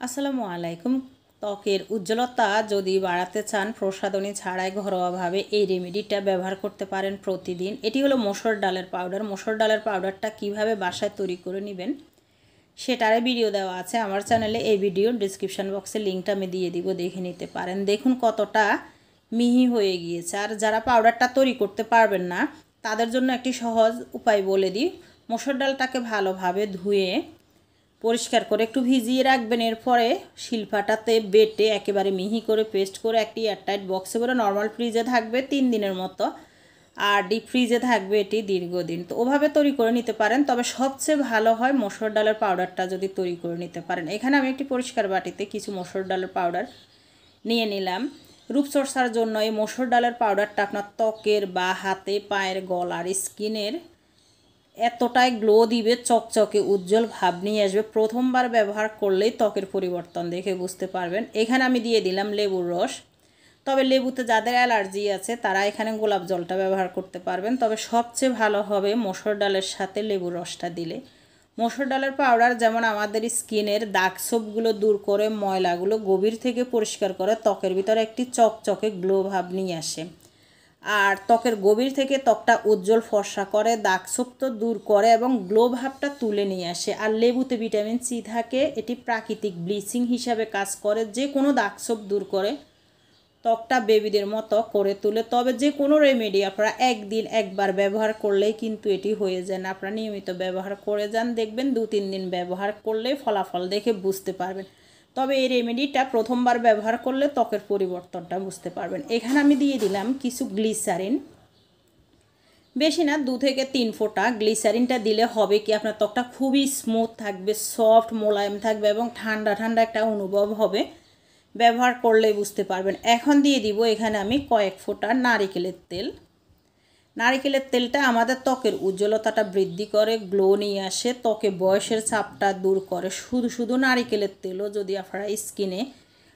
আসসালামু আলাইকুম। ত্বকের উজ্জ্বলতা যদি বাড়াতে চান প্রসাধনী ছাড়াই ঘরোয়াভাবে এই রেমেডিটা ব্যবহার করতে পারেন প্রতিদিন। এটি হলো মসুর ডালের পাউডার। মসুর ডালের পাউডারটা কিভাবে বাসায় তৈরি করে নেবেন সেটার ভিডিও দেওয়া আছে আমার চ্যানেলে। এই ভিডিওর ডিসক্রিপশন বক্সে লিঙ্কটা আমি দিয়ে দিব, দেখে নিতে পারেন। দেখুন কতটা মিহি হয়ে গিয়েছে। আর যারা পাউডারটা তৈরি করতে পারবেন না তাদের জন্য একটি সহজ উপায় বলে দিই। মসুর ডালটাকে ভালোভাবে ধুয়ে পরিষ্কার করে একটু ভিজিয়ে রাখবেন। এরপরে শিলপাটাতে বেটে একেবারে মিহি করে পেস্ট করে একটি এয়ারটাইট বক্সে করে নর্মাল ফ্রিজে থাকবে 3 দিনের মতো, আর ডিপ ফ্রিজে থাকবে এটি দীর্ঘদিন। তো ওভাবে তৈরি করে নিতে পারেন, তবে সবচেয়ে ভালো হয় মসুর ডালের পাউডারটা যদি তৈরি করে নিতে পারেন। এখানে আমি একটি পরিষ্কার বাটিতে কিছু মসুর ডালের পাউডার নিয়ে নিলাম। রূপচর্চার জন্য এই মসুর ডালের পাউডারটা আপনার ত্বকের বা হাতে, পায়ের, গলার, স্কিনের এতটাই গ্লো দিবে, চকচকে উজ্জ্বল ভাব নিয়ে আসবে। প্রথমবার ব্যবহার করলেই ত্বকের পরিবর্তন দেখে বুঝতে পারবেন। এখানে আমি দিয়ে দিলাম লেবুর রস। তবে লেবুতে যাদের অ্যালার্জি আছে তারা এখানে গোলাপ জলটা ব্যবহার করতে পারবেন, তবে সবচেয়ে ভালো হবে মসুর ডালের সাথে লেবুর রসটা দিলে। মসুর ডালের পাউডার যেমন আমাদের স্কিনের দাগ ছোপগুলো দূর করে, ময়লাগুলো গভীর থেকে পরিষ্কার করে, ত্বকের ভিতরে একটি চকচকে গ্লো ভাব নিয়ে আসে। আর ত্বকের গভীর থেকে ত্বকটা উজ্জ্বল ফর্সা করে, দাগ ছোপ তো দূর করে এবং গ্লো ভাবটা তুলে নিয়ে আসে। আর লেবুতে ভিটামিন সি থাকে, এটি প্রাকৃতিক ব্লিচিং হিসাবে কাজ করে, যে কোনো দাগ ছোপ দূর করে, ত্বকটা বেবিদের মতো করে তোলে। তবে যে কোনো রেমেডি আপনারা একদিন একবার ব্যবহার করলেই কিন্তু এটি হয়ে যায় না। আপনারা নিয়মিত ব্যবহার করে যান, দেখবেন 2-3 দিন ব্যবহার করলেই ফলাফল দেখে বুঝতে পারবেন। তবে এই রেমেডিটা প্রথমবার ব্যবহার করলে ত্বকের পরিবর্তনটা বুঝতে পারবেন। এখানে আমি দিয়ে দিলাম কিছু গ্লিসারিন, বেশি না 2 থেকে 3 ফোঁটা। গ্লিসারিনটা দিলে হবে কি আপনার ত্বকটা খুবই স্মুথ থাকবে, সফট মোলায়েম থাকবে এবং ঠান্ডা ঠান্ডা একটা অনুভব হবে। ব্যবহার করলেই বুঝতে পারবেন। এখন দিয়ে দিব এখানে আমি কয়েক ফোঁটা নারিকেলের তেল। নারিকেলের তেলটা আমাদের ত্বকের উজ্জ্বলতাটা বৃদ্ধি করে, গ্লো নিয়ে আসে, ত্বকে বয়সের ছাপটা দূর করে। শুধু নারিকেলের তেলও যদি আপনারা স্কিনে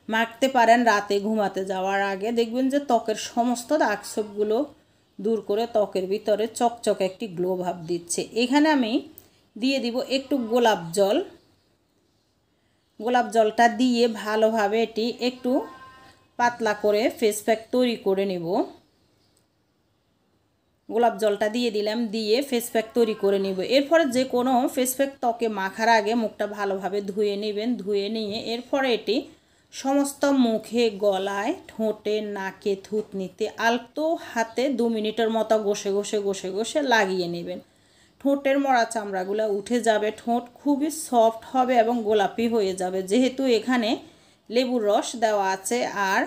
মাখতে পারেন রাতে ঘুমাতে যাওয়ার আগে, দেখবেন যে ত্বকের সমস্ত দাগ ছোপগুলো দূর করে ত্বকের ভিতরে চকচকে একটি গ্লো ভাব দিচ্ছে। এখানে আমি দিয়ে দিব একটু গোলাপ জল। গোলাপ জলটা দিয়ে ভালোভাবে এটি একটু পাতলা করে ফেস প্যাক তৈরি করে নেব। গোলাপ জলটা দিয়ে দিলাম, দিয়ে ফেস প্যাক তৈরি করে নেব। এরপরে যে কোনো ফেস প্যাক ত্বকে মাখার আগে মুখটা ভালোভাবে ধুয়ে নেবেন। ধুয়ে নিয়ে এরপরে এটি সমস্ত মুখে, গলায়, ঠোঁটে, নাকে, থুতনিতে আলতো হাতে 2 মিনিটের মতো ঘষে লাগিয়ে নেবেন। ঠোঁটের মরা চামড়াগুলো উঠে যাবে, ঠোঁট খুবই সফট হবে এবং গোলাপি হয়ে যাবে, যেহেতু এখানে লেবুর রস দেওয়া আছে। আর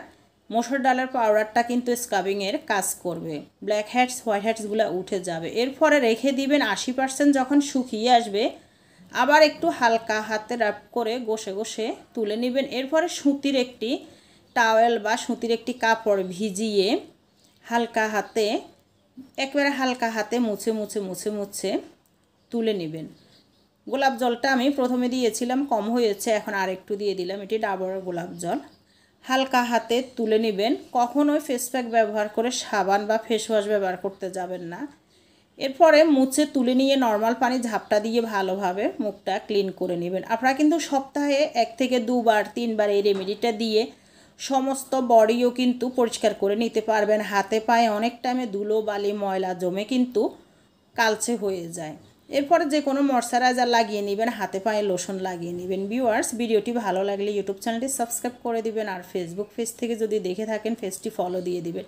মসুর ডালের পাউডারটা কিন্তু স্ক্রাবিংয়ের কাজ করবে, ব্ল্যাক হেডস, হোয়াইট হেডসগুলো উঠে যাবে। এরপরে রেখে দিবেন 80% যখন শুকিয়ে আসবে, আবার একটু হালকা হাতে র্যাপ করে ঘষে তুলে নেবেন। এরপরে সুতির একটি টাওয়েল বা সুতির একটি কাপড় ভিজিয়ে একেবারে হালকা হাতে মুছে তুলে নেবেন। গোলাপ জলটা আমি প্রথমে দিয়েছিলাম, কম হয়েছে, এখন আর একটু দিয়ে দিলাম, এটি ডাবর গোলাপ জল। হালকা হাতে তুলে নেবেন। কখনোই ফেস প্যাক ব্যবহার করে সাবান বা ফেস ওয়াশ ব্যবহার করতে যাবেন না। এরপরে মুছে তুলে নিয়ে নর্মাল পানি ঝাপটা দিয়ে ভালোভাবে মুখটা ক্লিন করে নেবেন। আপনারা কিন্তু সপ্তাহে 1 থেকে 2 বার 3 বার এই রেমেডিটা দিয়ে সমস্ত বডিও কিন্তু পরিষ্কার করে নিতে পারবেন। হাতে পায়ে অনেক টাইমে ধুলো বালি ময়লা জমে কিন্তু কালচে হয়ে যায়। এরপরে যে কোনো ময়শ্চারাইজার লাগিয়ে নেবেন, হাতে পায়ে লোশন লাগিয়ে নেবেন। ভিউয়ার্স, ভিডিওটি ভালো লাগলে ইউটিউব চ্যানেলটি সাবস্ক্রাইব করে দিবেন, আর ফেসবুক পেজ থেকে যদি দেখে থাকেন পেজটি ফলো দিয়ে দিবেন,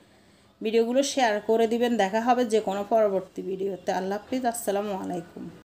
ভিডিওগুলো শেয়ার করে দিবেন। দেখা হবে যে কোনো পরবর্তী ভিডিওতে। আল্লাহ হাফিজ, আসসালামু আলাইকুম।